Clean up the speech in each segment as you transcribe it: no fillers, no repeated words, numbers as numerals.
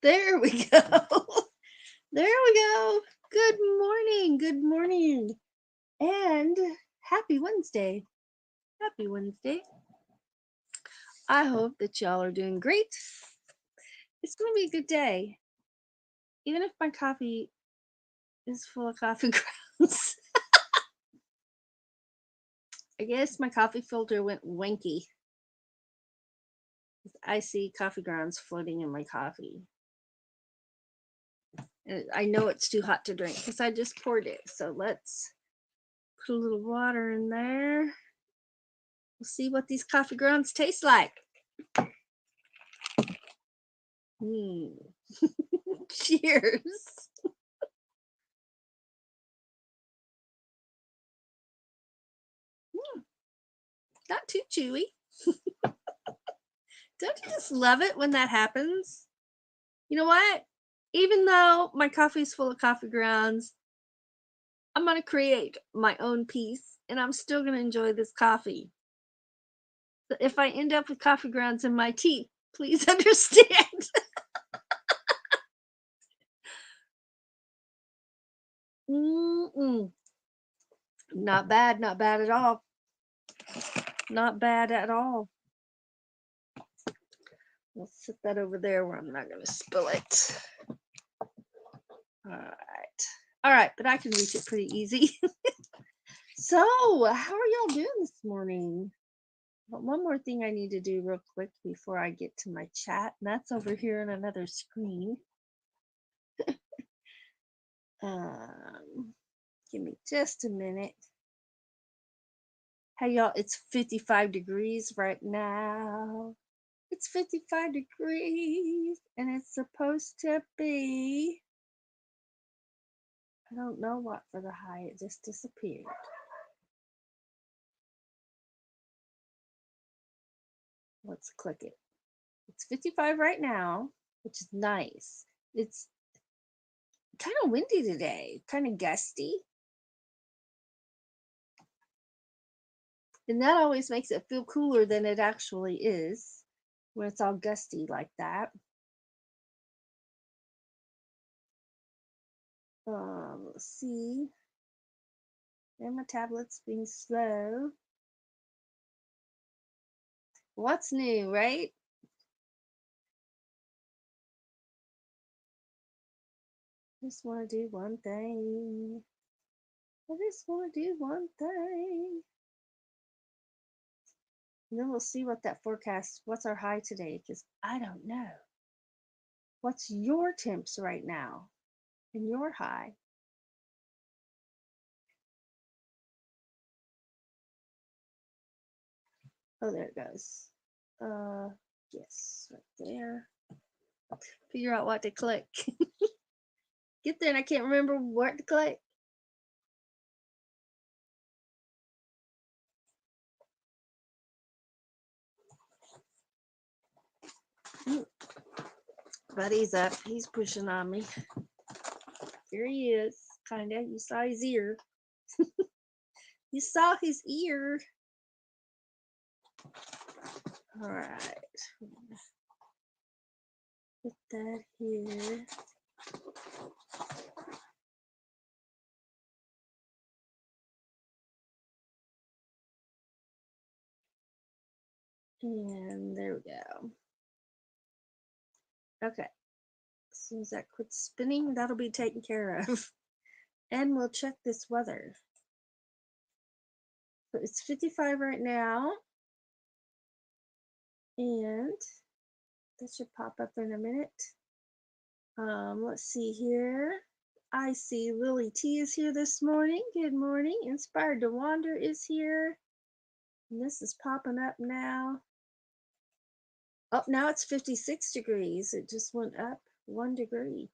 There we go. There we go. Good morning. Good morning. And happy Wednesday. Happy Wednesday. I hope that y'all are doing great. It's going to be a good day. Even if my coffee is full of coffee grounds. I guess my coffee filter went wanky. I see coffee grounds floating in my coffee. And I know it's too hot to drink because I just poured it. So let's put a little water in there. We'll see what these coffee grounds taste like. Cheers. Not too chewy. Don't you just love it when that happens? You know what? Even though my coffee's full of coffee grounds, I'm going to create my own piece and I'm still going to enjoy this coffee. So if I end up with coffee grounds in my tea, please understand. Mm-mm. Not bad, not bad at all. Not bad at all. We'll set that over there where I'm not going to spill it. All right. All right, but I can reach it pretty easy. So, how are y'all doing this morning? But one more thing I need to do real quick before I get to my chat, and that's over here on another screen. Give me just a minute. Hey, y'all, it's 55 degrees right now. It's 55 degrees, and it's supposed to be, I don't know what for the high, it just disappeared. Let's click it. It's 55 right now, which is nice. It's kind of windy today, kind of gusty. And that always makes it feel cooler than it actually is when it's all gusty like that. Let's see. And my tablet's being slow. What's new, right? Just want to do one thing. I just want to do one thing. And then we'll see what that forecast, what's our high today, because I don't know. What's your temps right now and your high? Oh, there it goes. Yes, right there. Figure out what to click. Get there and I can't remember what to click. Buddy's up. He's pushing on me. Here he is. Kinda. You saw his ear. You saw his ear. All right. Put that here. And there we go. Okay. As soon as that quits spinning, that'll be taken care of. And we'll check this weather. So it's 55 right now. And that should pop up in a minute. Let's see here. I see Lily T is here this morning. Good morning. Inspired to Wander is here. And this is popping up now. Oh, now it's 56 degrees. It just went up 1 degree.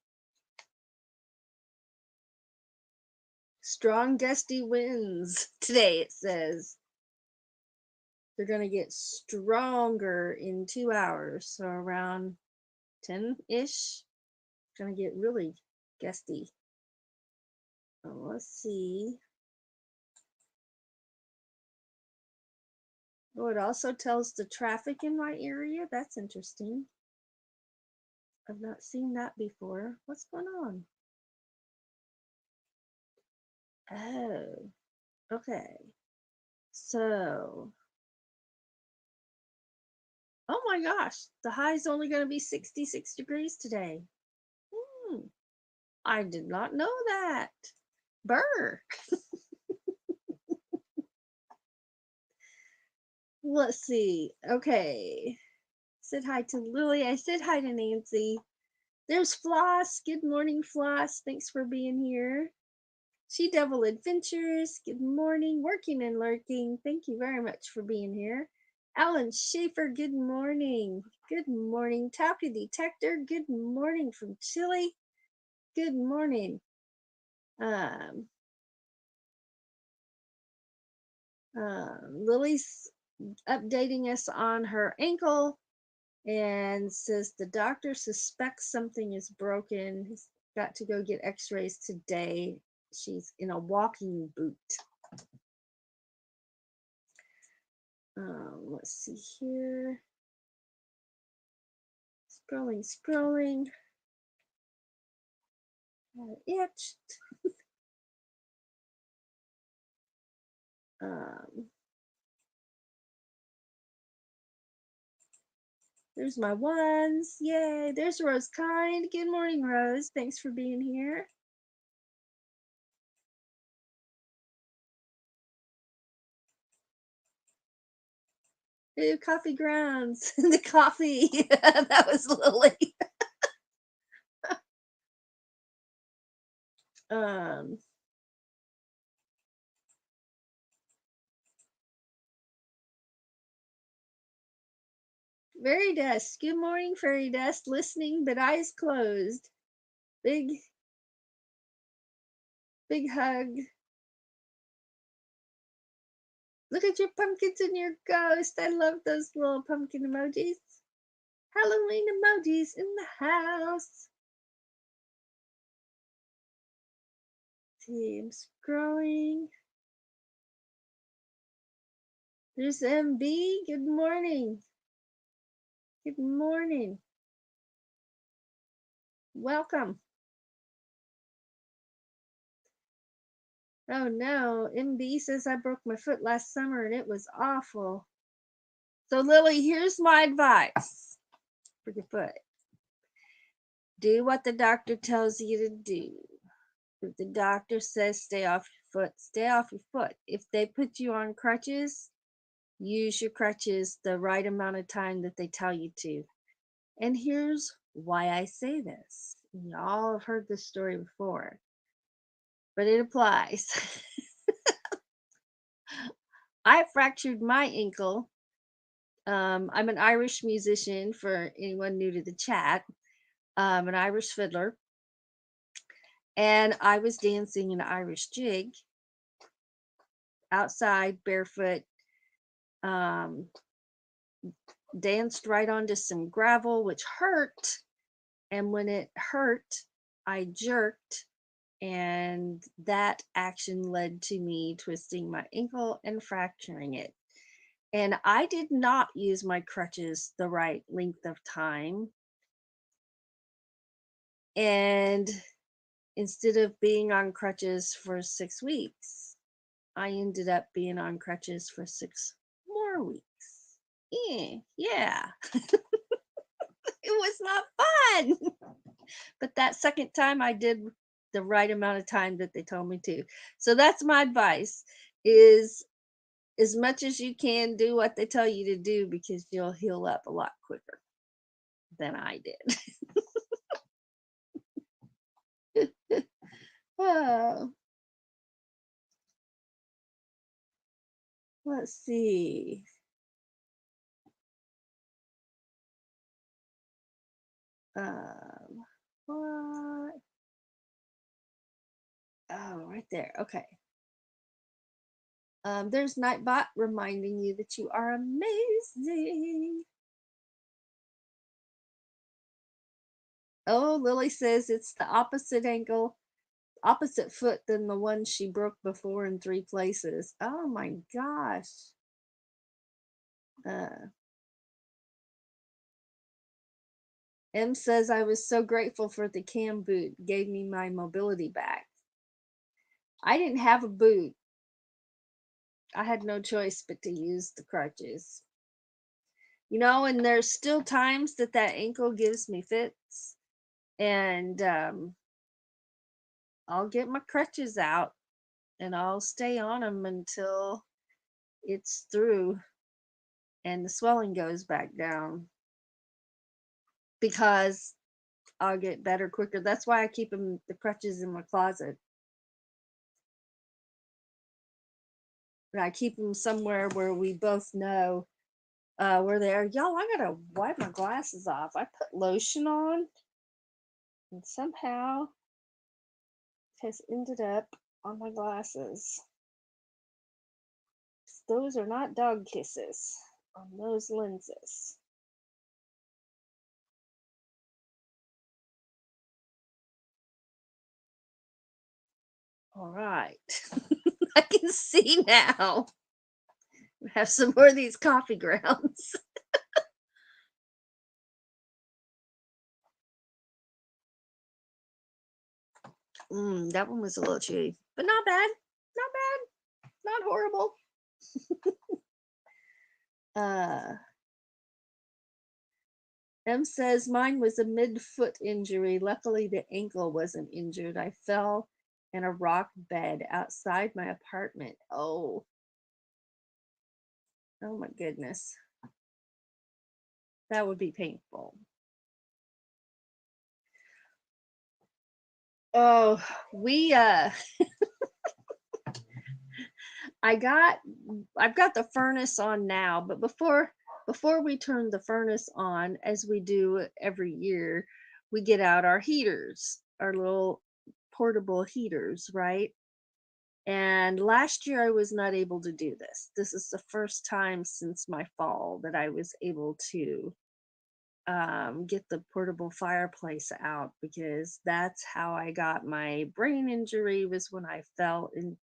Strong gusty winds today, it says. They're going to get stronger in 2 hours. So around 10-ish, going to get really gusty. Let's see. Oh, it also tells the traffic in my area. That's interesting. I've not seen that before. What's going on? Oh, okay. So, oh my gosh, the high is only going to be 66 degrees today. Hmm, I did not know that. Burr. Let's see. Okay. Said hi to Lily. I said hi to Nancy. There's Floss. Good morning, Floss. Thanks for being here. She Devil Adventures. Good morning. Working and lurking. Thank you very much for being here. Alan Schaefer. Good morning. Good morning. Tappy Detector. Good morning from Chile. Good morning. Lily's updating us on her ankle and says the doctor suspects something is broken. He's got to go get x-rays today. She's in a walking boot. Let's see here. Scrolling. Itched. There's my ones. Yay. There's Rose Kind. Good morning, Rose. Thanks for being here. Ooh, coffee grounds. The coffee. That was Lily. Fairy Dust. Good morning, Fairy Dust. Listening, but eyes closed. Big hug. Look at your pumpkins and your ghost. I love those little pumpkin emojis. Halloween emojis in the house. See, I'm scrolling. There's MB. Good morning. Good morning. Welcome. Oh no, MB says I broke my foot last summer and it was awful. So Lily, here's my advice for your foot. Do what the doctor tells you to do. If the doctor says stay off your foot, stay off your foot. If they put you on crutches, use your crutches the right amount of time that they tell you to. And here's why I say this. Y'all have heard this story before, but it applies. I fractured my ankle. I'm an Irish musician for anyone new to the chat. An Irish fiddler. And I was dancing an Irish jig outside barefoot, danced right onto some gravel, which hurt. And when it hurt, I jerked, and that action led to me twisting my ankle and fracturing it. And I did not use my crutches the right length of time. And instead of being on crutches for 6 weeks, I ended up being on crutches for 6 more weeks. Yeah. It was not fun. But that second time I did the right amount of time that they told me to. So that's my advice, is as much as you can, do what they tell you to do, because you'll heal up a lot quicker than I did. Oh, let's see. What? Oh, right there. Okay. There's Nightbot reminding you that you are amazing. Oh, Lily says it's the opposite foot than the one she broke before in 3 places. Oh my gosh. Uh, M says, I was so grateful for the cam boot, gave me my mobility back. I didn't have a boot. I had no choice but to use the crutches. And there's still times that ankle gives me fits, and I'll get my crutches out and I'll stay on them until it's through and the swelling goes back down, because I'll get better quicker. That's why I keep the crutches in my closet. And I keep them somewhere where we both know where they are. Y'all, I gotta wipe my glasses off. I put lotion on and somehow it has ended up on my glasses. Those are not dog kisses on those lenses. All right. I can see now. Have some more of these coffee grounds. That one was a little chewy, but not bad. Not bad. Not horrible. M says mine was a mid-foot injury. Luckily, the ankle wasn't injured. I fell in a rock bed outside my apartment. Oh my goodness. That would be painful. Oh, we I've got the furnace on now, but before we turn the furnace on, as we do every year, we get out our heaters, our little portable heaters, right? And last year I was not able to do this. This is the first time since my fall that I was able to get the portable fireplace out, because that's how I got my brain injury, was when I fell into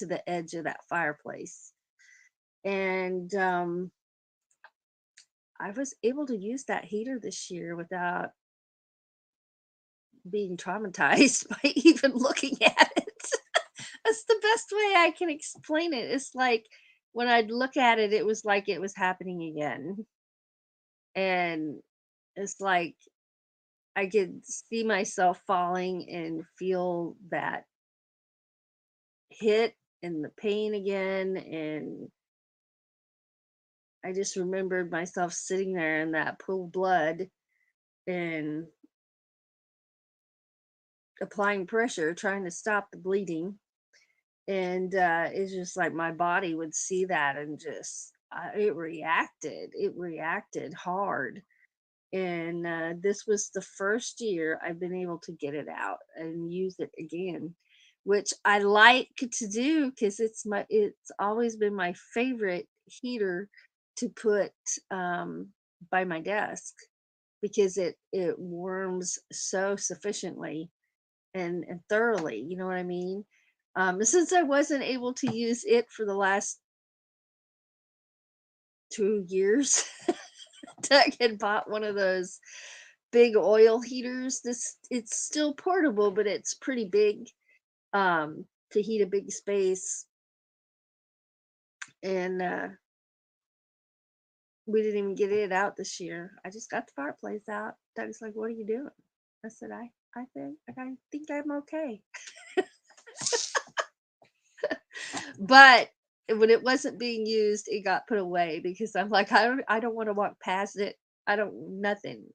the edge of that fireplace. And I was able to use that heater this year without being traumatized by even looking at it. That's the best way I can explain it. It's like when I'd look at it, it was like it was happening again. And it's like I could see myself falling and feel that hit and the pain again. And I just remembered myself sitting there in that pool of blood and applying pressure, trying to stop the bleeding. And it's just like my body would see that and just, it reacted hard. And this was the first year I've been able to get it out and use it again, which I like to do, because it's always been my favorite heater to put by my desk, because it warms so sufficiently and thoroughly, you know what I mean? Since I wasn't able to use it for the last 2 years, Doug had bought one of those big oil heaters. It's still portable, but it's pretty big to heat a big space. And we didn't even get it out this year. I just got the fireplace out. Doug's like, "What are you doing?" I said, I think I'm okay." But when it wasn't being used, it got put away, because I'm like, I don't want to walk past it. I don't nothing.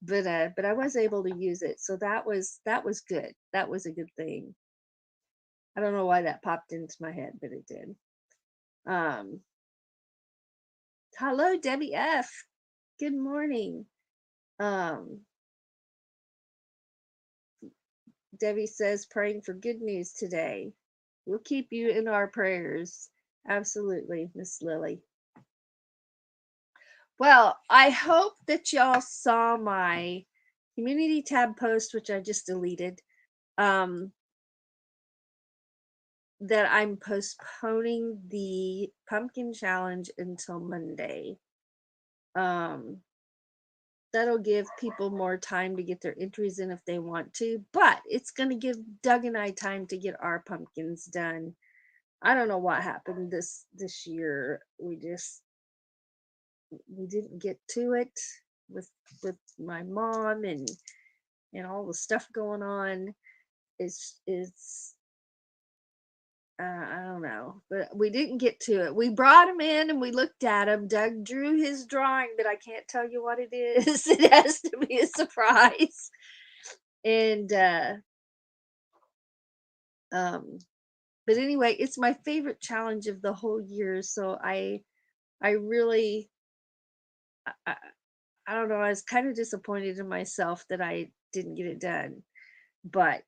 But I was able to use it. So that was good. That was a good thing. I don't know why that popped into my head, but it did. Um Hello, Debbie F. Good morning. Um Debbie says, praying for good news today. We'll keep you in our prayers. Absolutely, Miss Lily. Well, I hope that y'all saw my community tab post, which I just deleted, um, that I'm postponing the pumpkin challenge until Monday. Um, that'll give people more time to get their entries in if they want to, but it's going to give Doug and I time to get our pumpkins done. I don't know what happened this year. We didn't get to it with with my mom and all the stuff going on. It's I don't know, but we didn't get to it. We brought him in and we looked at him. Doug drew his drawing, but I can't tell you what it is. It has to be a surprise. And um but anyway, it's my favorite challenge of the whole year. So I really I, I don't know, I was kind of disappointed in myself that I didn't get it done, but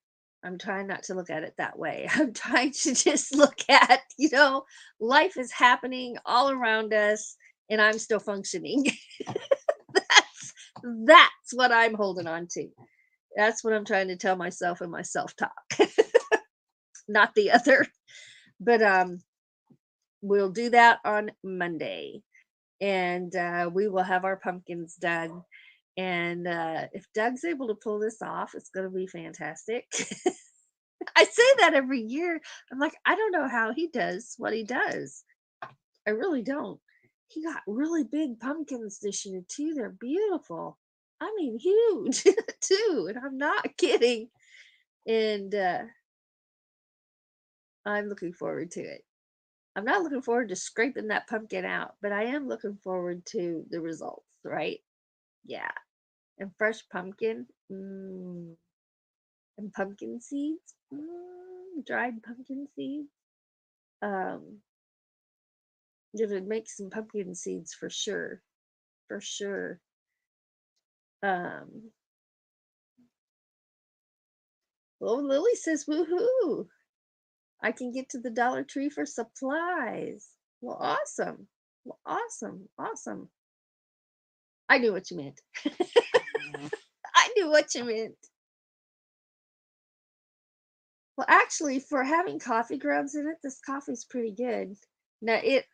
I'm trying not to look at it that way. I'm trying to just look at, life is happening all around us and I'm still functioning. that's that's what I'm holding on to. That's what I'm trying to tell myself in my self-talk, not the other. But we'll do that on Monday and we will have our pumpkins done. And if Doug's able to pull this off, it's going to be fantastic. I say that every year. I'm like, I don't know how he does what he does. I really don't. He got really big pumpkins this year, too. They're beautiful. I mean, huge, too. And I'm not kidding. And I'm looking forward to it. I'm not looking forward to scraping that pumpkin out, but I am looking forward to the results, right? Yeah. And fresh pumpkin. And pumpkin seeds. Dried pumpkin seeds. Um, Gonna make some pumpkin seeds for sure. For sure. Um, well, Lily says, woohoo! I can get to the Dollar Tree for supplies. Well, awesome. Well, awesome. Awesome. I knew what you meant. I knew what you meant. Well, actually, for having coffee grounds in it, this coffee's pretty good. Now, it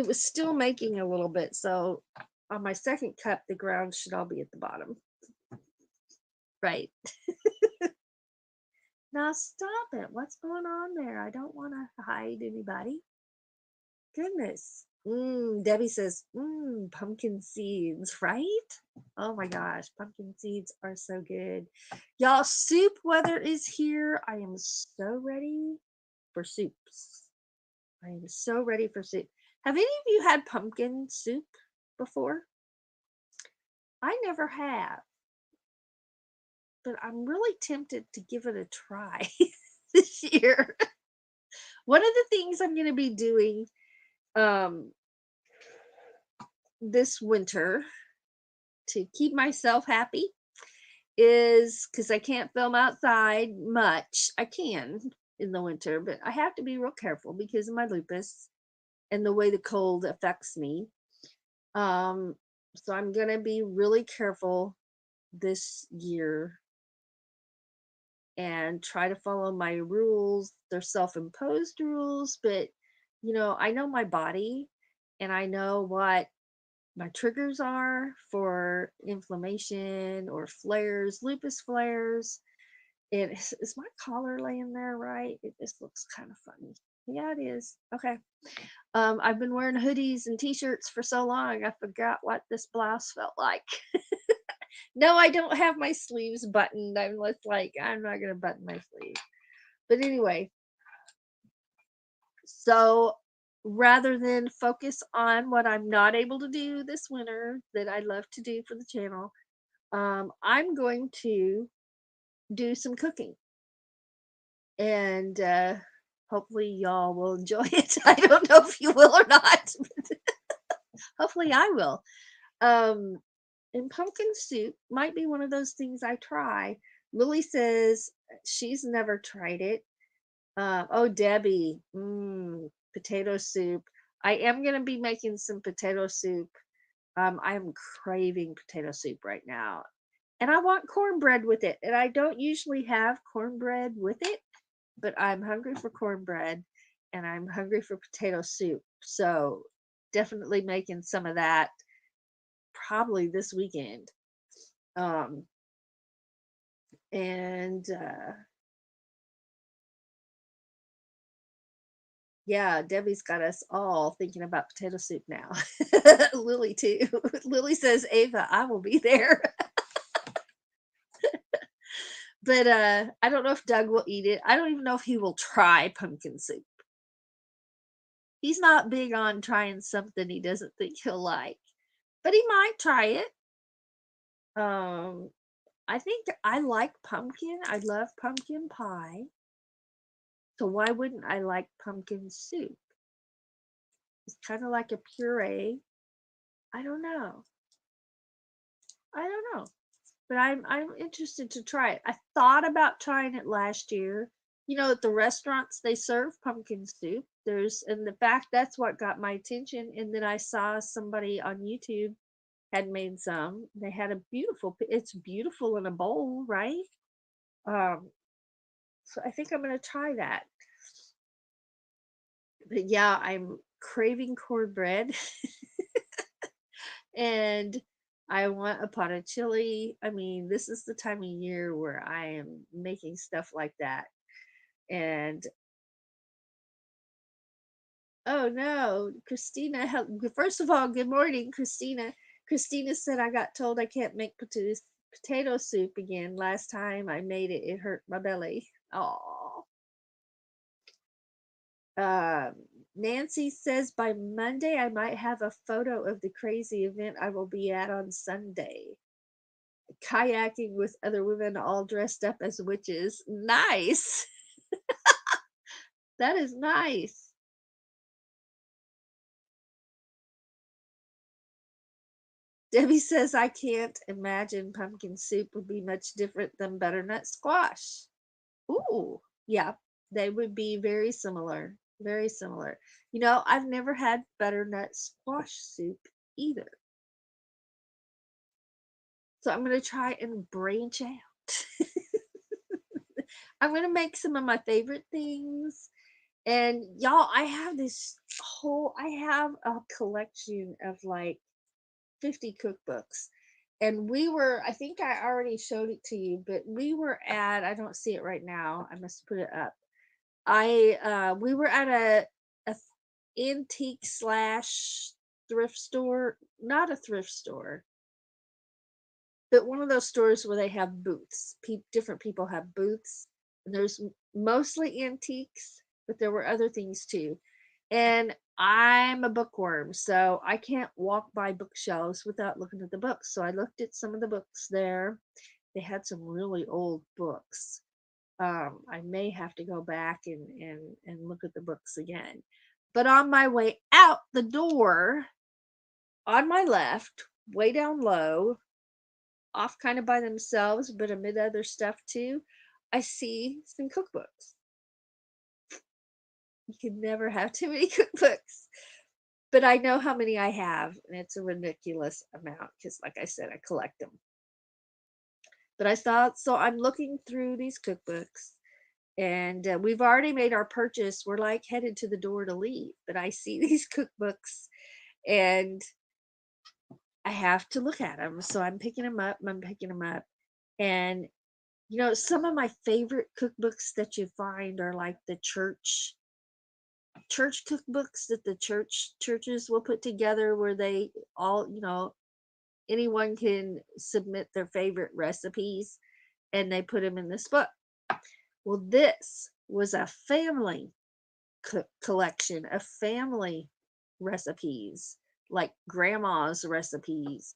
was still making a little bit. So on my second cup, the grounds should all be at the bottom. Right. Now stop it. What's going on there? I don't want to hide anybody. Goodness. Debbie says, pumpkin seeds, right? Oh my gosh, pumpkin seeds are so good. Y'all, soup weather is here. I am so ready for soups. I am so ready for soup. Have any of you had pumpkin soup before? I never have, but I'm really tempted to give it a try this year. One of the things I'm going to be doing um, this winter to keep myself happy is because I can't film outside much. I can in the winter, but I have to be real careful because of my lupus and the way the cold affects me. So I'm going to be really careful this year and try to follow my rules. They're self-imposed rules, but I know my body and I know what my triggers are for inflammation or flares, lupus flares. Is my collar laying there right? It just looks kind of funny. Yeah, it is. Okay. I've been wearing hoodies and t-shirts for so long, I forgot what this blouse felt like. No, I don't have my sleeves buttoned. I'm just like, I'm not gonna button my sleeve. But anyway, so rather than focus on what I'm not able to do this winter that I love to do for the channel, I'm going to do some cooking. And hopefully y'all will enjoy it. I don't know if you will or not. Hopefully I will. Um, and pumpkin soup might be one of those things I try. Lily says she's never tried it. Oh, Debbie, potato soup. I am going to be making some potato soup. I am craving potato soup right now. And I want cornbread with it. And I don't usually have cornbread with it, but I'm hungry for cornbread and I'm hungry for potato soup. So definitely making some of that. probably this weekend. Um, and Yeah, Debbie's got us all thinking about potato soup now. Lily too. Lily says, Ava, I will be there. But I don't know if Doug will eat it. I don't even know if he will try pumpkin soup. He's not big on trying something he doesn't think he'll like, but he might try it. Um, I think I like pumpkin. I love pumpkin pie. So why wouldn't I like pumpkin soup? It's kind of like a puree. I don't know. I don't know. But I'm interested to try it. I thought about trying it last year. At the restaurants they serve pumpkin soup. And the fact that's what got my attention. And then I saw somebody on YouTube had made some. They had it's beautiful in a bowl, right? Um, so I think I'm gonna try that. But yeah, I'm craving cornbread and I want a pot of chili. I mean, this is the time of year where I am making stuff like that. And oh no, Christina, first of all, good morning, Christina. Christina said I got told I can't make potato soup again. Last time I made it, it hurt my belly. Oh. Um, Nancy says by Monday I might have a photo of the crazy event I will be at on Sunday. Kayaking with other women all dressed up as witches. Nice. That is nice. Debbie says I can't imagine pumpkin soup would be much different than butternut squash. Ooh, yeah, they would be very similar. Very similar. I've never had butternut squash soup either. So I'm going to try and branch out. I'm going to make some of my favorite things. And y'all, I have a collection of like 50 cookbooks. And I think I already showed it to you, but I don't see it right now. I must put it up. We were at a antique slash thrift store, not a thrift store, but one of those stores where they have booths. Different people have booths, and there's mostly antiques, but there were other things too. And I'm a bookworm, so I can't walk by bookshelves without looking at the books. So I looked at some of the books there. They had some really old books. I may have to go back and look at the books again. But on my way out the door, on my left, way down low, off kind of by themselves, but amid other stuff too, I see some cookbooks. You can never have too many cookbooks. But I know how many I have, and it's a ridiculous amount because, like I said, I collect them. But so I'm looking through these cookbooks, and we've already made our purchase. We're like headed to the door to leave, but I see these cookbooks, and I have to look at them. So I'm picking them up. I'm picking them up, and some of my favorite cookbooks that you find are like the church cookbooks that the churches will put together where they all, anyone can submit their favorite recipes and they put them in this book. Well, this was a family collection of family recipes, like grandma's recipes.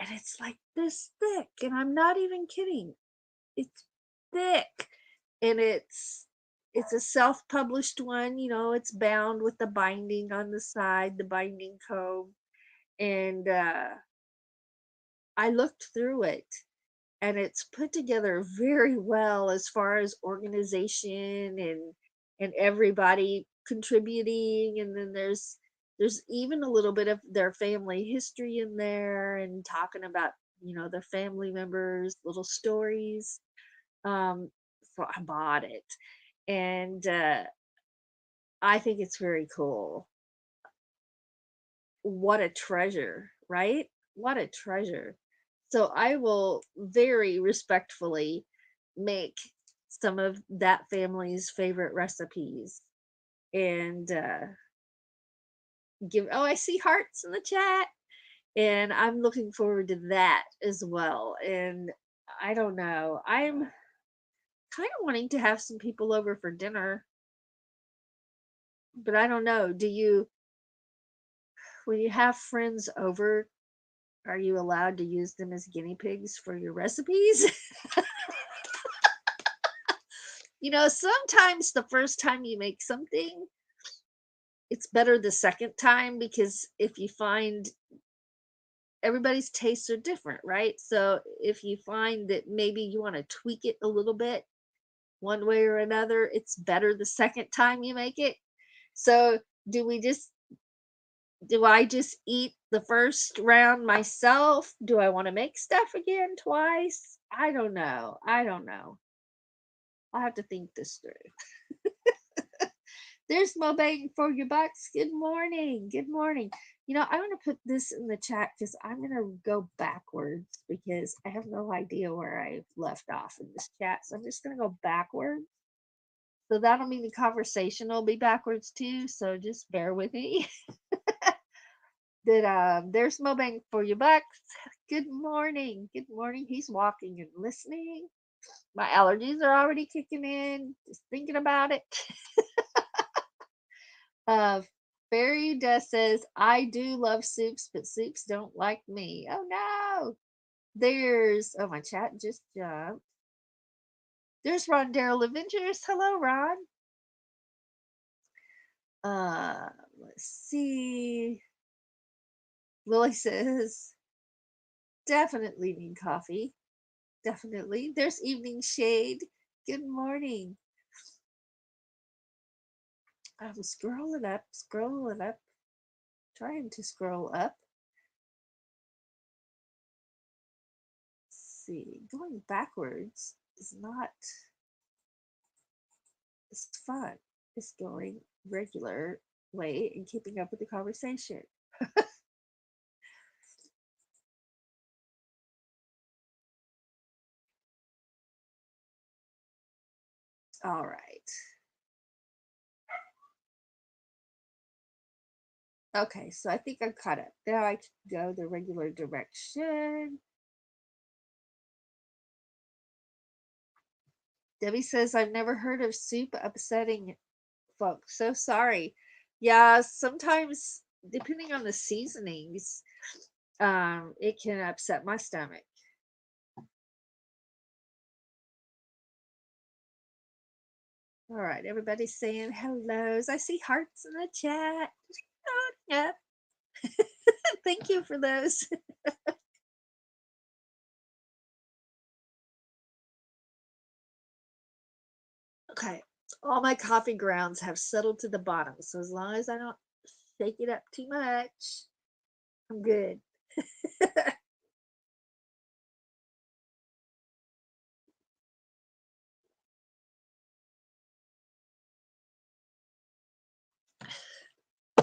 And it's like this thick, and I'm not even kidding. It's thick, and it's a self-published one. It's bound with the binding on the side, the binding comb. And I looked through it, and it's put together very well as far as organization and everybody contributing. And then there's even a little bit of their family history in there, and talking about their family members, little stories. So I bought it, and I think it's very cool. What a treasure, right? what a treasure. So I will very respectfully make some of that family's favorite recipes and give. Oh, I see hearts in the chat, and I'm looking forward to that as well. And I don't know, I'm kind of wanting to have some people over for dinner, but I don't know. Do you, when you have friends over, are you allowed to use them as guinea pigs for your recipes? Sometimes the first time you make something, it's better the second time, because if you find everybody's tastes are different, right? So if you find that maybe you want to tweak it a little bit one way or another, it's better the second time you make it. So do I just eat the first round myself? Do I want to make stuff again twice? I don't know. I'll have to think this through. There's more bang for your bucks. Good morning. Good morning. I'm going to put this in the chat because I'm going to go backwards because I have no idea where I left off in this chat. So I'm just going to go backwards. So that'll mean the conversation will be backwards too. So just bear with me. There's more bang for your bucks. Good morning. Good morning. He's walking and listening. My allergies are already kicking in. Just thinking about it. Fairy Dust says, I do love soups, but soups don't like me. Oh no. Oh, my chat just jumped. There's Ron Darrell Avengers. Hello, Ron. Let's see. Lily says, definitely need coffee. Definitely. There's Evening Shade. Good morning. I was scrolling up, trying to scroll up. Let's see, going backwards is not, it's fun. It's going regular way and keeping up with the conversation. All right. Okay, so I think I'm caught up. Now I can go the regular direction. Debbie says, I've never heard of soup upsetting folks. So sorry. Yeah, sometimes, depending on the seasonings, it can upset my stomach. All right, everybody's saying hellos. I see hearts in the chat. Oh, yeah. Thank you for those. Okay, all my coffee grounds have settled to the bottom, so as long as I don't shake it up too much, I'm good.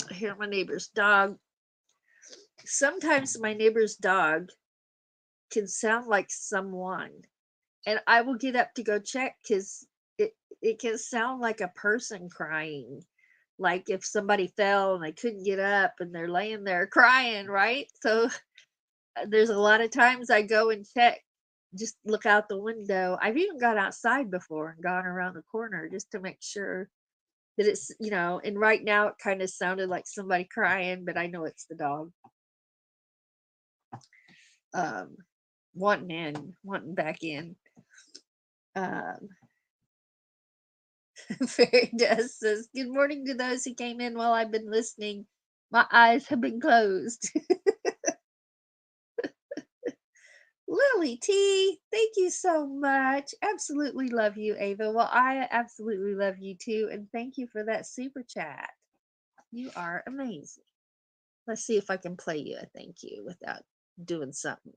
I hear my neighbor's dog. Sometimes my neighbor's dog can sound like someone, and I will get up to go check because it can sound like a person crying, like if somebody fell and they couldn't get up and they're laying there crying, right? So there's a lot of times I go and check, just look out the window. I've even gone outside before and gone around the corner just to make sure that it's, and right now it kind of sounded like somebody crying, but I know it's the dog. Wanting back in. Fairy Dust says, good morning to those who came in while I've been listening. My eyes have been closed. Lily T, thank you so much. Absolutely love you, Ava. Well, I absolutely love you too. And thank you for that super chat. You are amazing. Let's see if I can play you a thank you without doing something,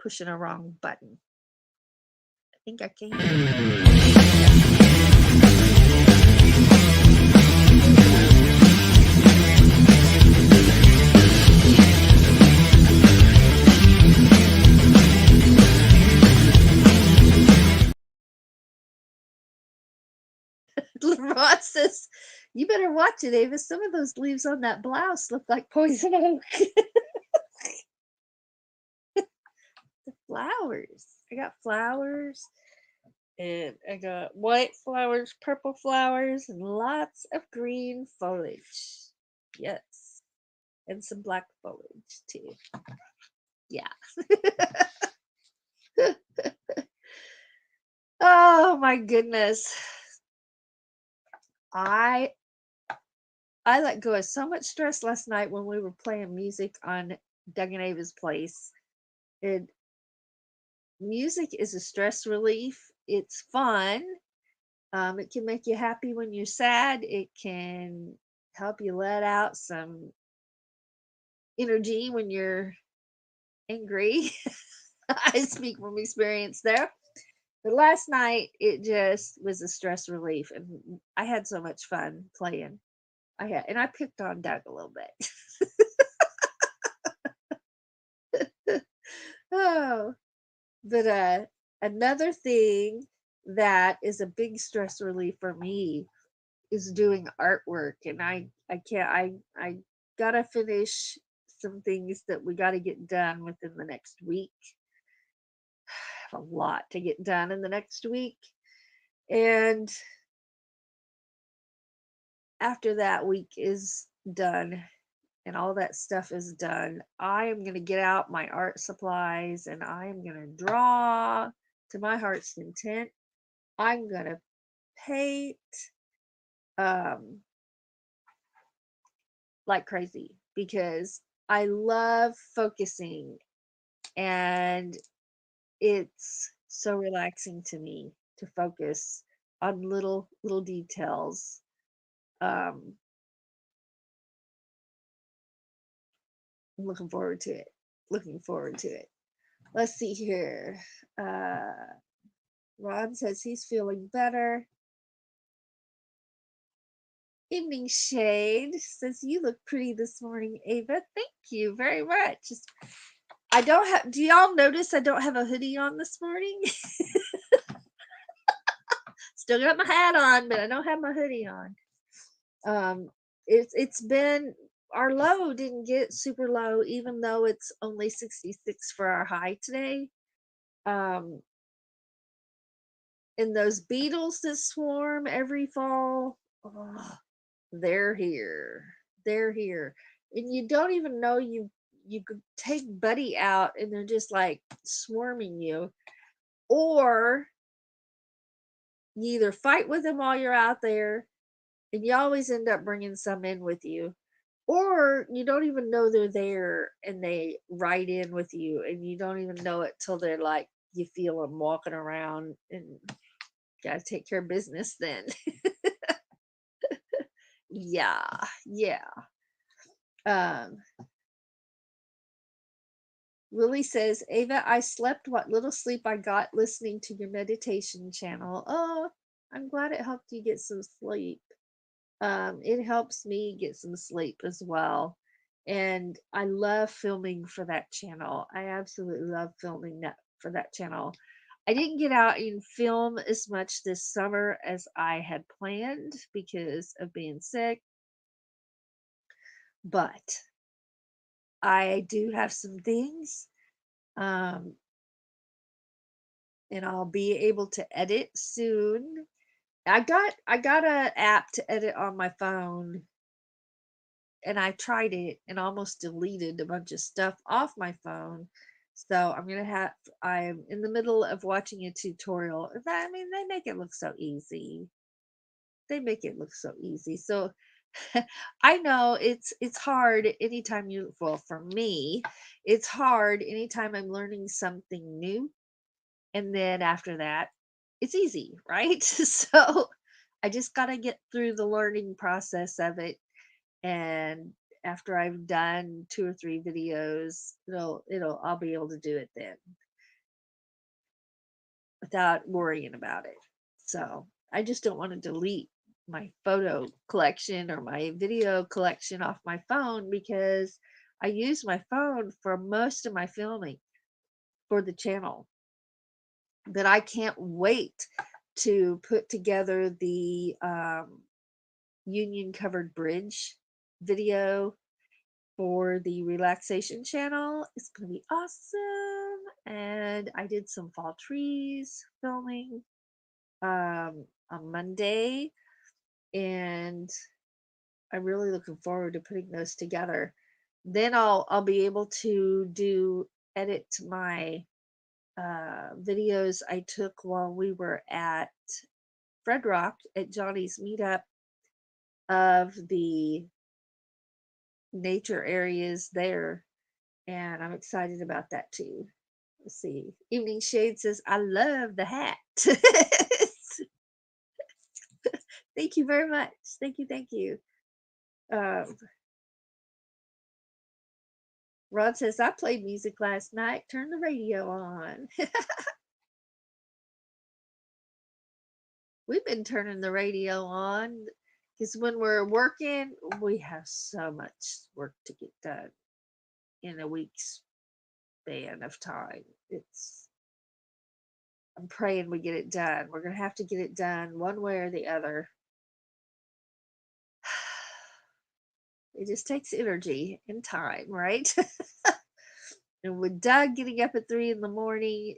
pushing a wrong button. I think I can. Rod says, you better watch it, Ava. Some of those leaves on that blouse look like poison oak. The flowers. I got flowers, and I got white flowers, purple flowers, and lots of green foliage. Yes. And some black foliage too. Yeah. Oh my goodness. I let go of so much stress last night when we were playing music on Doug and Ava's place. And music is a stress relief. It's fun. It can make you happy when you're sad. It can help you let out some energy when you're angry. I speak from experience there. But last night it just was a stress relief, and I had so much fun playing. I picked on Doug a little bit. Oh, but another thing that is a big stress relief for me is doing artwork, and I can't I gotta finish some things that we got to get done within the next week. A lot to get done in the next week, and after that week is done and all that stuff is done, I am going to get out my art supplies and I am going to draw to my heart's content. I'm going to paint um, like crazy because I love focusing, and it's so relaxing to me to focus on little details. Um, I'm looking forward to it. Looking forward to it. Let's see here. Uh, Ron says he's feeling better. Evening Shade says you look pretty this morning, Ava. Thank you very much. I don't have. Do y'all notice I don't have a hoodie on this morning? Still got my hat on, but I don't have my hoodie on. It's been, our low didn't get super low, even though it's only 66 for our high today. Um, and those beetles that swarm every fall, oh, they're here. They're here. And you don't even know you could take Buddy out and they're just like swarming you. Or you either fight with them while you're out there, and you always end up bringing some in with you, or you don't even know they're there and they ride in with you and you don't even know it till they're like, you feel them walking around, and gotta take care of business then. Yeah. um Lily says, Ava, I slept what little sleep I got listening to your meditation channel. Oh, I'm glad it helped you get some sleep. It helps me get some sleep as well. And I love filming for that channel. I absolutely love filming that for that channel. I didn't get out and film as much this summer as I had planned because of being sick, but I do have some things, um, and I'll be able to edit soon. I got a app to edit on my phone, and I tried it and almost deleted a bunch of stuff off my phone. So I'm in the middle of watching a tutorial. I mean, they make it look so easy. They make it look so easy. So I know it's hard anytime well, for me, it's hard anytime I'm learning something new, and then after that, it's easy, right? So I just got to get through the learning process of it, and after I've done 2 or 3 videos, I'll be able to do it then without worrying about it. So I just don't want to delete my photo collection or my video collection off my phone, because I use my phone for most of my filming for the channel. But I can't wait to put together the Union Covered Bridge video for the Relaxation channel. It's going to be awesome. And I did some fall trees filming on Monday, and I'm really looking forward to putting those together. Then I'll be able to edit my videos I took while we were at Fred Rock at Johnny's meetup of the nature areas there, and I'm excited about that too. Let's see. Evening Shade says, I love the hat. Thank you very much. Thank you. Thank you. Um, Rod says, I played music last night. Turn the radio on. We've been turning the radio on because when we're working, we have so much work to get done in a week's span of time. I'm praying we get it done. We're going to have to get it done one way or the other. It just takes energy and time, right? And with Doug getting up at 3 in the morning,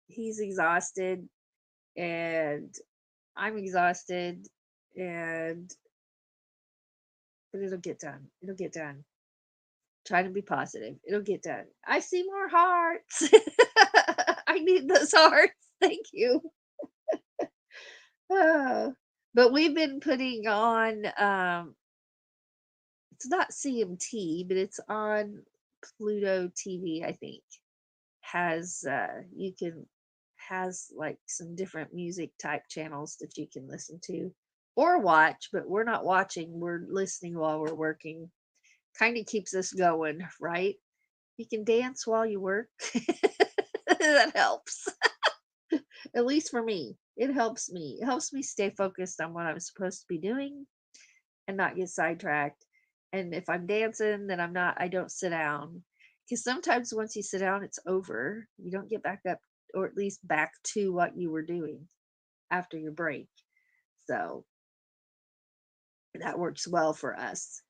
he's exhausted, and I'm exhausted, but it'll get done. It'll get done. Try to be positive. It'll get done. I see more hearts. I need those hearts. Thank you. But we've been putting on it's not CMT, but it's on Pluto TV, I think. Has has like some different music type channels that you can listen to or watch, but we're not watching, we're listening while we're working. Kind of keeps us going, right? You can dance while you work. That helps. At least for me. It helps me. It helps me stay focused on what I'm supposed to be doing and not get sidetracked. And if I'm dancing, then I don't sit down. Because sometimes once you sit down, it's over. You don't get back up, or at least back to what you were doing after your break. So that works well for us.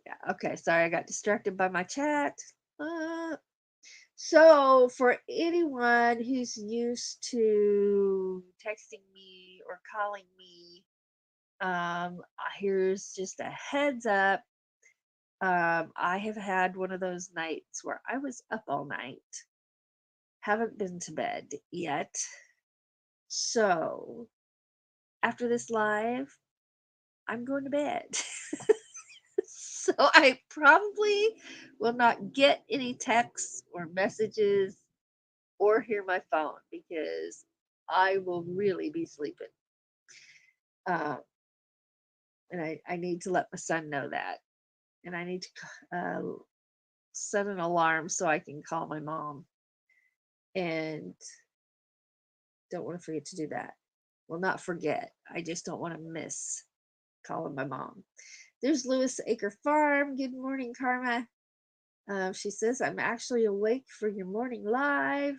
Yeah. Okay. Sorry, I got distracted by my chat. So, for anyone who's used to texting me or calling me, here's just a heads up. I have had one of those nights where I was up all night, haven't been to bed yet. So, after this live, I'm going to bed. So, I probably will not get any texts or messages or hear my phone because I will really be sleeping. Uh, and I need to let my son know that. And I need to set an alarm so I can call my mom. And don't want to forget to do that. Well, not forget. I just don't want to miss calling my mom. There's Lewis Acre Farm. Good morning, Karma. She says, I'm actually awake for your morning live.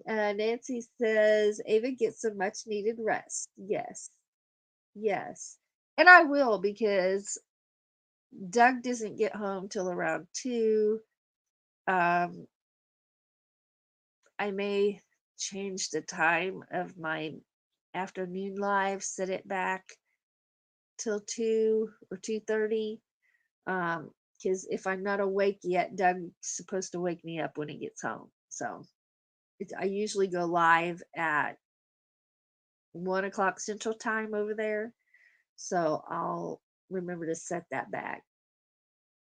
Nancy says, Ava gets some much needed rest. Yes. Yes. And I will, because Doug doesn't get home till around 2. Um, I may change the time of my afternoon live, set it back till 2 or 2:30. Because if I'm not awake yet, Doug's supposed to wake me up when he gets home. So I usually go live at 1 o'clock Central Time over there. So I'll remember to set that back.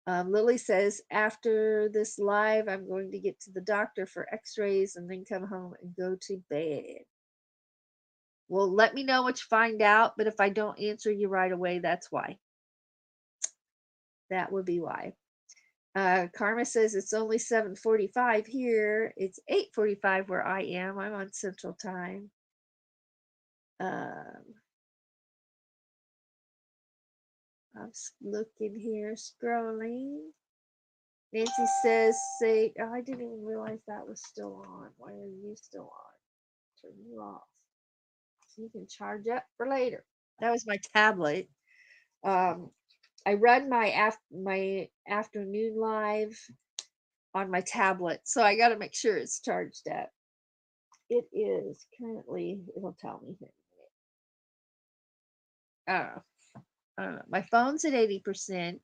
Lily says, after this live, I'm going to get to the doctor for x-rays and then come home and go to bed. Well, let me know what you find out, but if I don't answer you right away, that's why. That would be why. Karma says it's only 7:45 here. It's 8:45 where I am. I'm on Central Time. I'm looking here, scrolling. Nancy says, say, oh, I didn't even realize that was still on. Why are you still on? Turn you off. So you can charge up for later. That was my tablet. Um, I run my afternoon live on my tablet, so I got to make sure it's charged up. It is currently. It'll tell me here. I don't know. My phone's at 80%.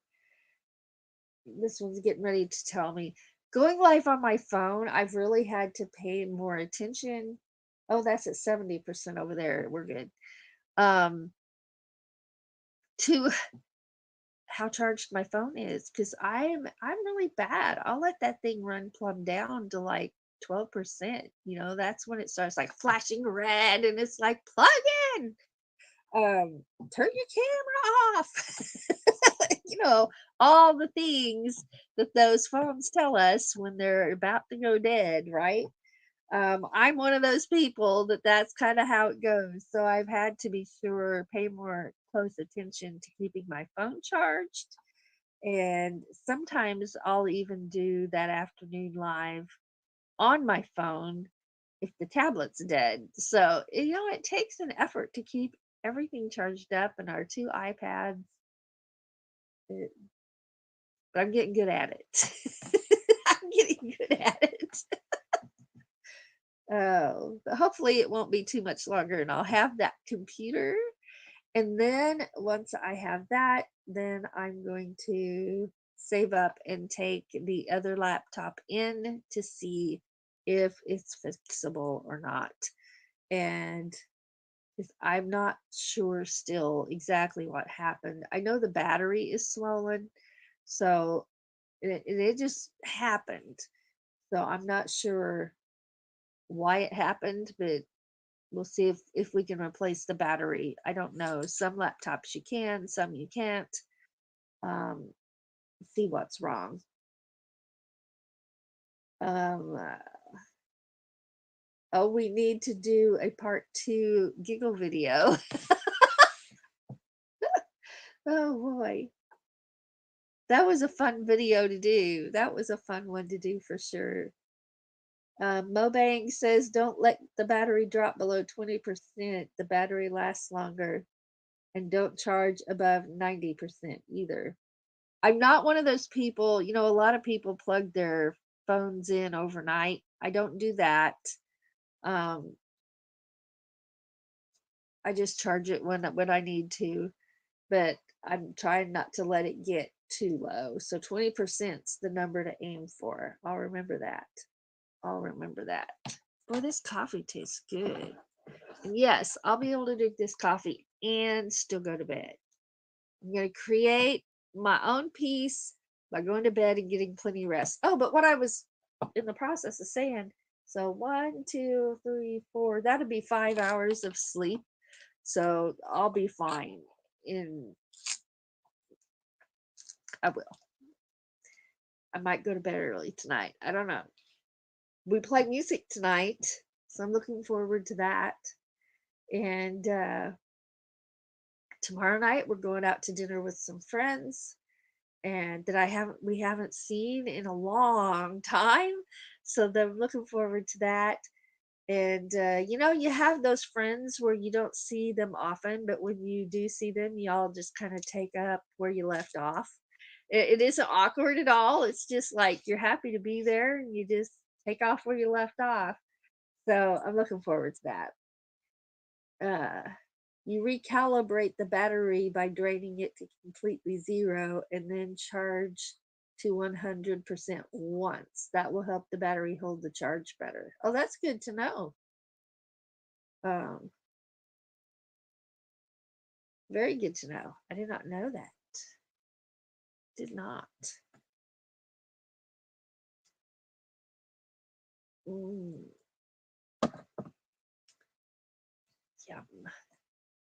This one's getting ready to tell me. Going live on my phone, I've really had to pay more attention. Oh, that's at 70% over there. We're good. Um, to how charged my phone is because I'm really bad. I'll let that thing run plumb down to like 12%. That's when it starts like flashing red and it's like plug in. Turn your camera off. you know, all the things that those phones tell us when they're about to go dead, right? I'm one of those people that's kind of how it goes. So I've had to be sure, pay more close attention to keeping my phone charged. And sometimes I'll even do that afternoon live on my phone if the tablet's dead. So, it takes an effort to keep everything charged up and our two iPads. It, but I'm getting good at it. I'm getting good at it. Oh, but hopefully it won't be too much longer and I'll have that computer. And then once I have that, then I'm going to save up and take the other laptop in to see if it's fixable or not. And if I'm not sure still exactly what happened. I know the battery is swollen, so it just happened. So I'm not sure why it happened, but we'll see if we can replace the battery. I don't know. Some laptops you can, some you can't. Um, see what's wrong. Um, uh, oh, we need to do a part 2 giggle video. Oh boy. That was a fun video to do. That was a fun one to do for sure. Mobang says don't let the battery drop below 20%. The battery lasts longer. And don't charge above 90% either. I'm not one of those people, a lot of people plug their phones in overnight. I don't do that. Um, I just charge it when I need to, but I'm trying not to let it get too low. So 20%'s the number to aim for. I'll remember that. I'll remember that. Boy, this coffee tastes good. And yes, I'll be able to drink this coffee and still go to bed. I'm going to create my own peace by going to bed and getting plenty of rest. Oh, but what I was in the process of saying, so 1, 2, 3, 4, that'd be 5 hours of sleep. So I'll be fine. In I will. I might go to bed early tonight. I don't know. We play music tonight, so I'm looking forward to that. And tomorrow night we're going out to dinner with some friends and that we haven't seen in a long time. So I'm looking forward to that. And you have those friends where you don't see them often, but when you do see them, y'all just kind of take up where you left off. It isn't awkward at all. It's just like you're happy to be there and you just take off where you left off. So I'm looking forward to that. You recalibrate the battery by draining it to completely zero and then charge to 100% once. That will help the battery hold the charge better. Oh, that's good to know. Um, very good to know. I did not know that. Did not. Mm, yum.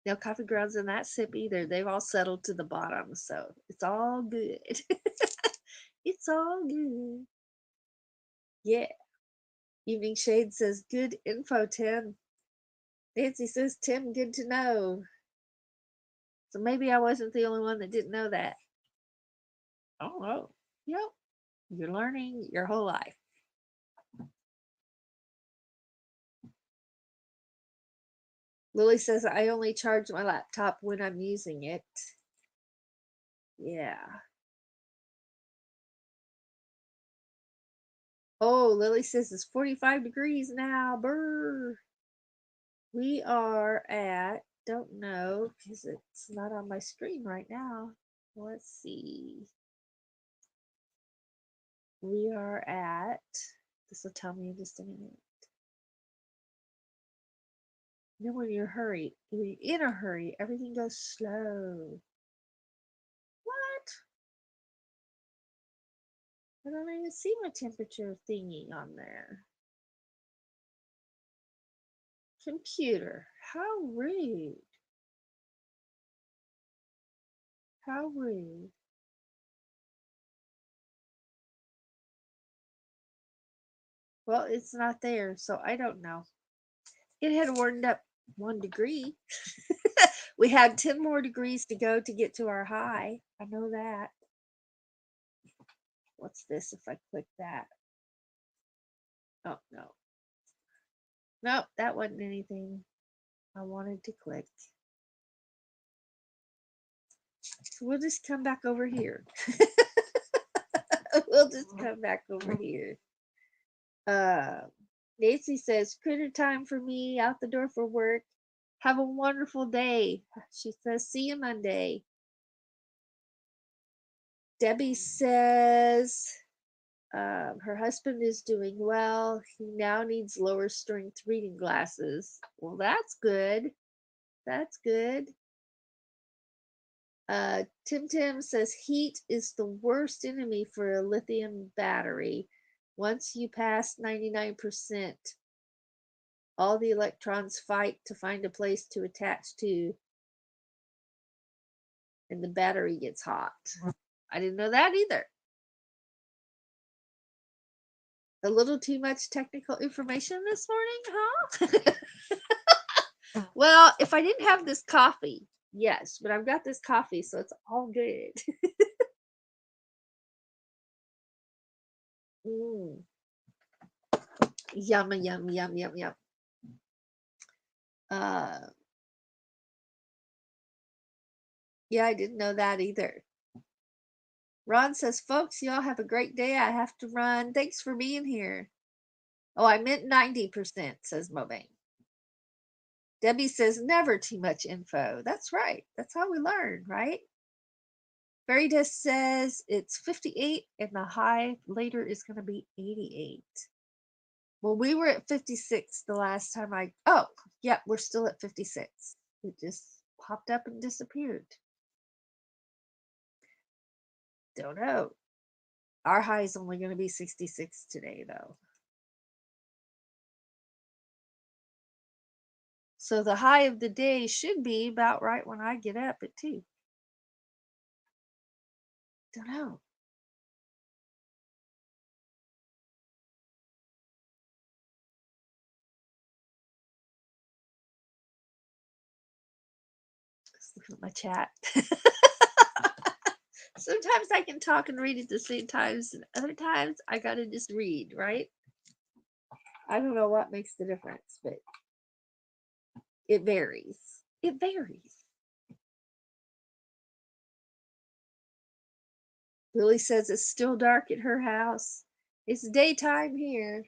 No coffee grounds in that sip either. They've all settled to the bottom, so it's all good. It's all good. Yeah. Evening Shade says, good info, Tim. Nancy says, Tim, good to know. So maybe I wasn't the only one that didn't know that. I don't know. Yep. You're learning your whole life. Lily says, I only charge my laptop when I'm using it. Yeah. Oh, Lily says it's 45 degrees now. Brr. We are at, don't know, because it's not on my screen right now. Let's see. We are at, this will tell me in just a minute. Then when you're in a hurry, everything goes slow. What? I don't even see my temperature thingy on there. Computer, how rude. How rude. Well, it's not there, so I don't know. It had warmed up 1 degree. We had 10 more degrees to go to get to our high. I know that. What's this if I click that? Oh, no. Nope, that wasn't anything I wanted to click. So we'll just come back over here. We'll just come back over here. Nancy says, critter time for me, out the door for work. Have a wonderful day. She says, see you Monday. Debbie says, her husband is doing well. He now needs lower strength reading glasses. Well, that's good. That's good. Tim Tim says heat is the worst enemy for a lithium battery. Once you pass 99%, all the electrons fight to find a place to attach to, and the battery gets hot. I didn't know that either. A little too much technical information this morning, huh? Well, if I didn't have this coffee, yes, but I've got this coffee, so it's all good. Mm. Yum, yum, yum, yum, yum. Yeah, I didn't know that either. Ron says, folks, y'all have a great day. I have to run. Thanks for being here. Oh, I meant 90%, says Mobane. Debbie says, never too much info. That's right. That's how we learn, right? Veritas says it's 58 and the high later is going to be 88. Well, we were at 56 the last time oh, yeah, we're still at 56. It just popped up and disappeared. Don't know. Our high is only going to be 66 today, though. So the high of the day should be about right when I get up at 2. Don't know. Just look at my chat. Sometimes I can talk and read at the same times, and other times I gotta just read, right? I don't know what makes the difference, but it varies. It varies. Lily says it's still dark at her house. It's daytime here.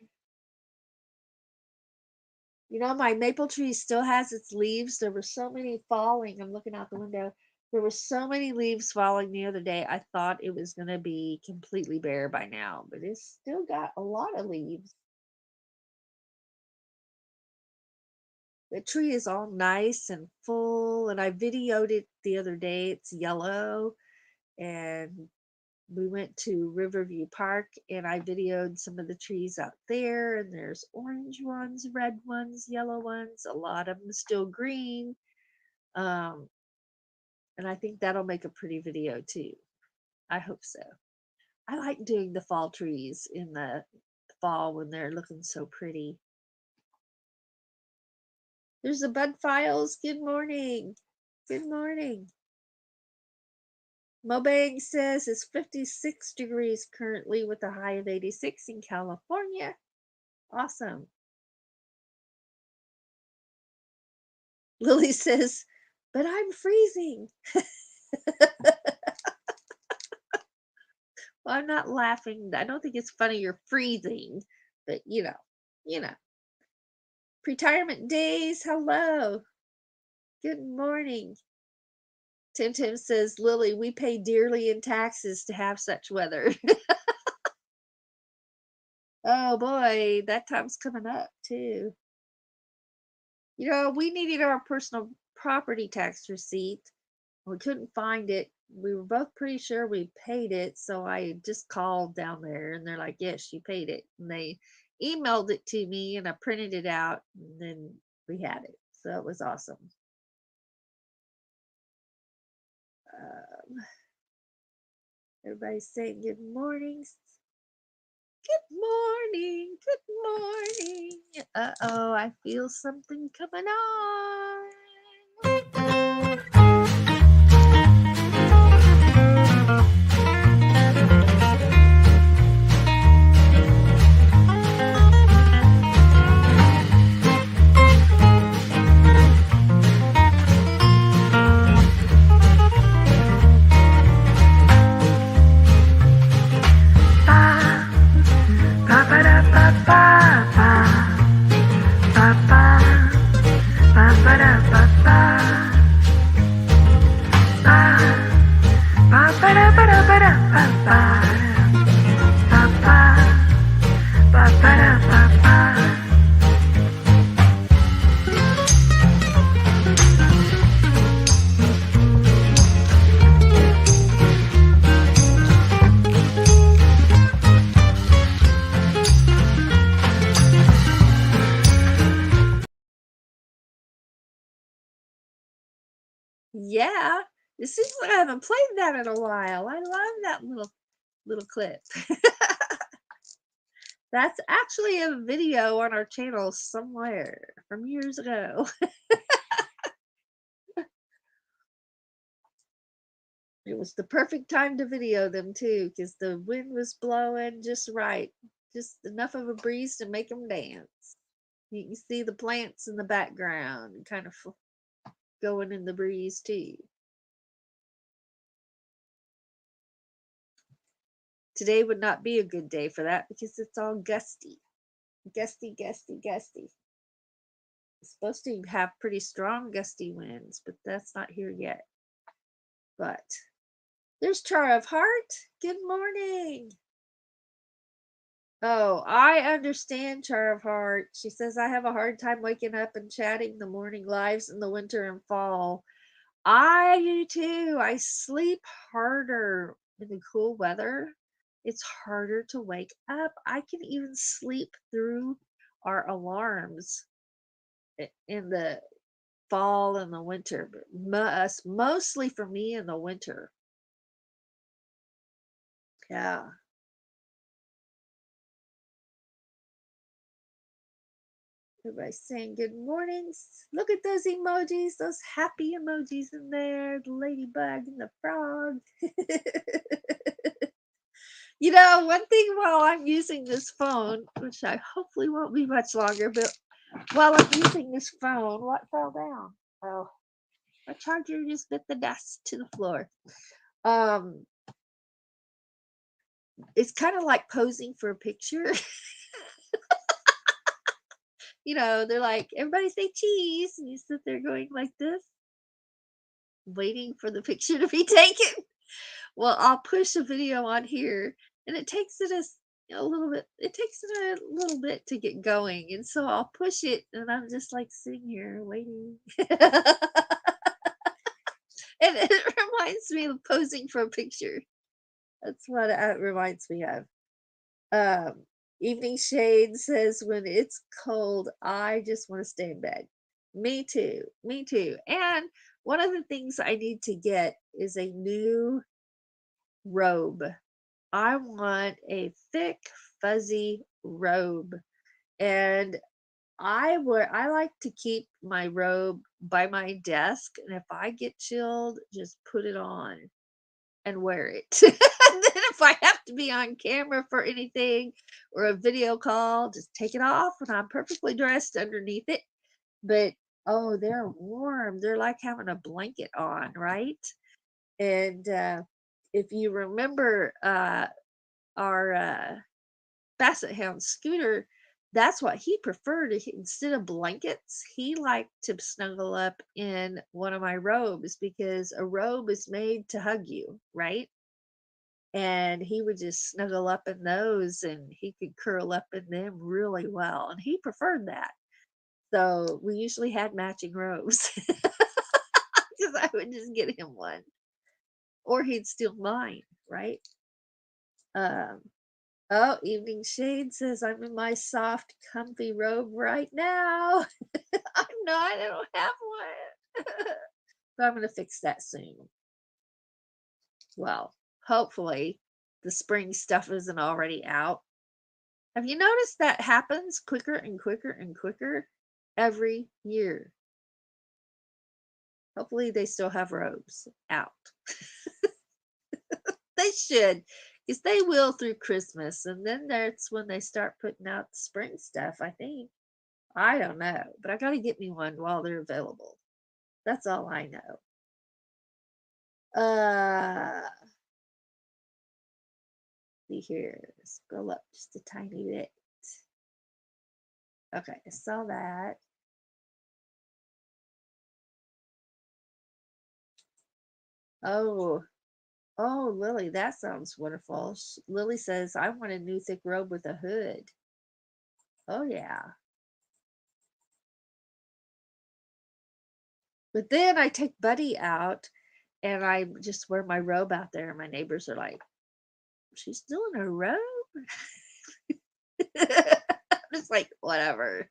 You know, my maple tree still has its leaves. There were so many falling. I'm looking out the window. There were so many leaves falling the other day. I thought it was going to be completely bare by now, but it's still got a lot of leaves. The tree is all nice and full, and I videoed it the other day. It's yellow, and we went to Riverview Park, and I videoed some of the trees out there, and there's orange ones, red ones, yellow ones, a lot of them still green. And I think that'll make a pretty video too. I hope so. I like doing the fall trees in the fall when they're looking so pretty. There's the Bud Files. Good morning. Good morning. Mobang says it's 56 degrees currently with a high of 86 in California. Awesome. Lily says, but I'm freezing. Well, I'm not laughing. I don't think it's funny you're freezing, but you know. Retirement days, hello. Good morning. Tim Tim says, Lily, we pay dearly in taxes to have such weather. Oh boy, that time's coming up too. We needed our personal property tax receipt. We couldn't find it. We were both pretty sure we paid it, so I just called down there and they're like, yes, you paid it. And they emailed it to me and I printed it out and then we had it. So it was awesome. Um, Everybody's saying good mornings. Good morning. Good morning. Uh-oh, I feel something coming on. Yeah, it seems like I haven't played that in a while. I love that little clip. That's actually a video on our channel somewhere from years ago. It was the perfect time to video them too, because the wind was blowing just right, just enough of a breeze to make them dance. You can see the plants in the background, kind of going in the breeze too. Today would not be a good day for that because it's all gusty. Gusty, gusty, gusty. It's supposed to have pretty strong gusty winds, but that's not here yet. But there's Char of Heart. Good morning. Oh, I understand, Char of Heart. She says, I have a hard time waking up and chatting the morning lives in the winter and fall. I do too. I sleep harder in the cool weather. It's harder to wake up. I can even sleep through our alarms in the fall and the winter, but mostly for me in the winter. Yeah. Everybody's saying good mornings. Look at those emojis, those happy emojis in there. The ladybug and the frog. One thing while I'm using this phone, which I hopefully won't be much longer, but while I'm using this phone, what fell down? Oh, my charger just bit the dust to the floor. It's kind of like posing for a picture. They're like, everybody say cheese, and you sit there going like this, waiting for the picture to be taken. Well, I'll push a video on here, and it takes it a little bit. It takes it a little bit to get going, and so I'll push it, and I'm just like sitting here waiting. And it reminds me of posing for a picture. That's what it reminds me of. Um, Evening Shade says, when it's cold, I just want to stay in bed. Me too. Me too. And one of the things I need to get is a new robe. I want a thick, fuzzy robe. And I like to keep my robe by my desk. And if I get chilled, just put it on. and wear it. And then if I have to be on camera for anything or a video call, just take it off and I'm perfectly dressed underneath it. But oh, they're warm. They're like having a blanket on, right? And if you remember our Basset Hound Scooter, that's what he preferred. Instead of blankets, he liked to snuggle up in one of my robes because a robe is made to hug you, right? And he would just snuggle up in those and he could curl up in them really well. And he preferred that. So we usually had matching robes because I would just get him one or he'd steal mine, right? Um, oh, Evening Shade says, I'm in my soft, comfy robe right now. I'm not, I don't have one. But I'm going to fix that soon. Well, hopefully the spring stuff isn't already out. Have you noticed that happens quicker and quicker and quicker every year? Hopefully they still have robes out. They should, because they will through Christmas, and then that's when they start putting out the spring stuff, I think. I don't know, but I gotta get me one while they're available. That's all I know. See here, scroll up just a tiny bit. Okay, I saw that. Oh, oh, Lily, that sounds wonderful. Lily says, I want a new thick robe with a hood. Oh, yeah. But then I take Buddy out and I just wear my robe out there, and my neighbors are like, she's still in her robe? It's like, whatever.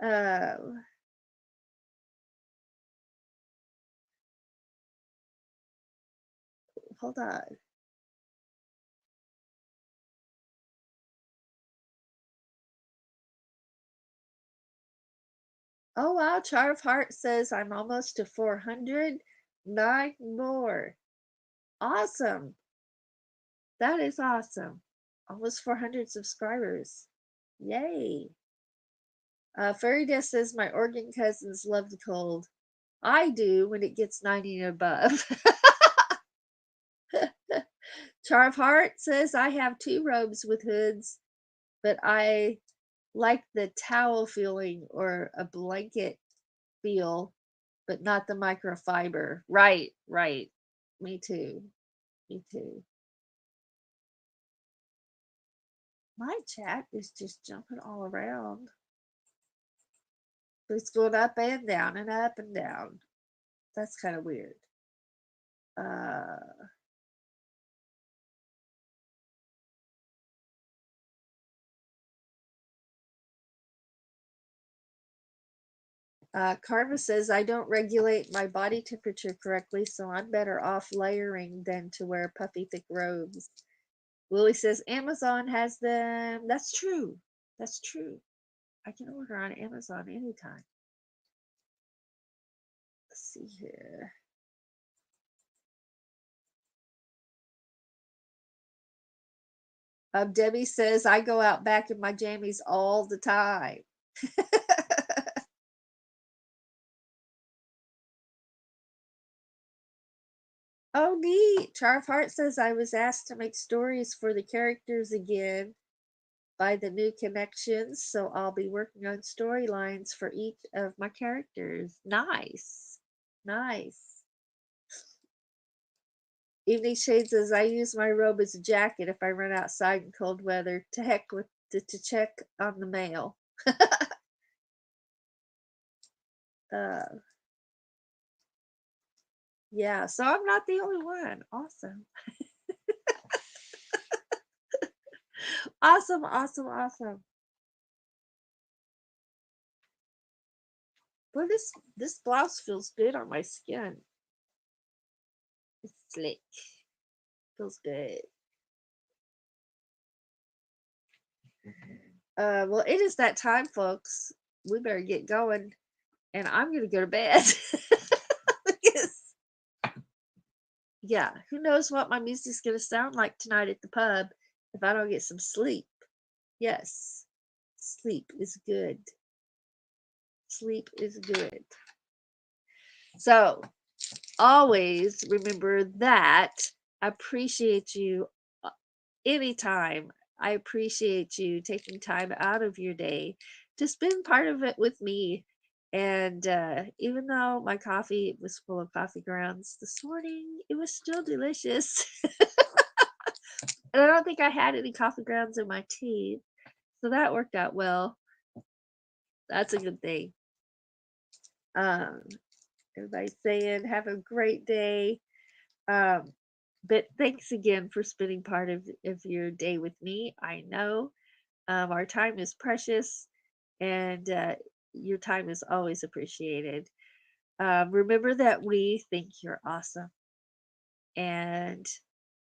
Um, hold on. Oh, wow. Char of Heart says, I'm almost to 400. 9 more. Awesome. That is awesome. Almost 400 subscribers. Yay. Fairy Death says, my Oregon cousins love the cold. I do when it gets 90 and above. Char of Heart says, I have 2 robes with hoods, but I like the towel feeling or a blanket feel, but not the microfiber. Right, right. Me too. Me too. My chat is just jumping all around. It's going up and down and up and down. That's kind of weird. Uh, Karma says, I don't regulate my body temperature correctly, so I'm better off layering than to wear puffy, thick robes. Lily says, Amazon has them. That's true. That's true. I can order on Amazon anytime. Let's see here. Debbie says, I go out back in my jammies all the time. Oh, neat. Charf Heart says, I was asked to make stories for the characters again by the new connections, so I'll be working on storylines for each of my characters. Nice. Nice. Evening Shade says, I use my robe as a jacket if I run outside in cold weather. To heck with to check on the mail. uh, yeah, so I'm not the only one. Awesome. Awesome, awesome, awesome. Well, this blouse feels good on my skin. It's slick. Feels good. Well, it is that time, folks. We better get going, and I'm gonna go to bed. Yes. Yeah, who knows what my music's going to sound like tonight at the pub if I don't get some sleep. Yes, sleep is good. Sleep is good. So, always remember that. I appreciate you anytime. I appreciate you taking time out of your day to spend part of it with me. And even though my coffee was full of coffee grounds this morning, it was still delicious. And I don't think I had any coffee grounds in my tea. So that worked out well. That's a good thing. Um, everybody's saying, have a great day. Um, but thanks again for spending part of your day with me. I know our time is precious, and your time is always appreciated. Remember that we think you're awesome, and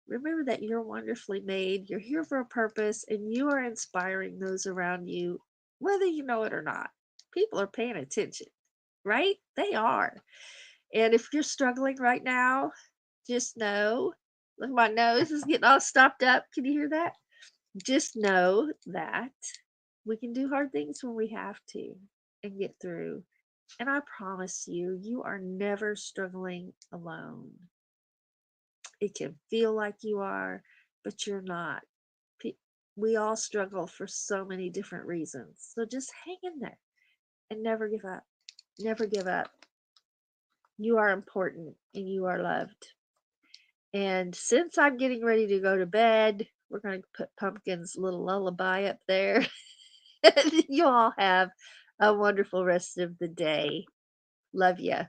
remember that you're wonderfully made. You're here for a purpose, and you are inspiring those around you, whether you know it or not. People are paying attention, right? They are. And if you're struggling right now, just know, look, my nose is getting all stopped up. Can you hear that? Just know that we can do hard things when we have to and get through. And I promise you, you are never struggling alone. It can feel like you are, but you're not. We all struggle for so many different reasons. So just hang in there and never give up. Never give up. You are important and you are loved. And since I'm getting ready to go to bed, we're going to put Pumpkin's little lullaby up there. You all have a wonderful rest of the day. Love ya.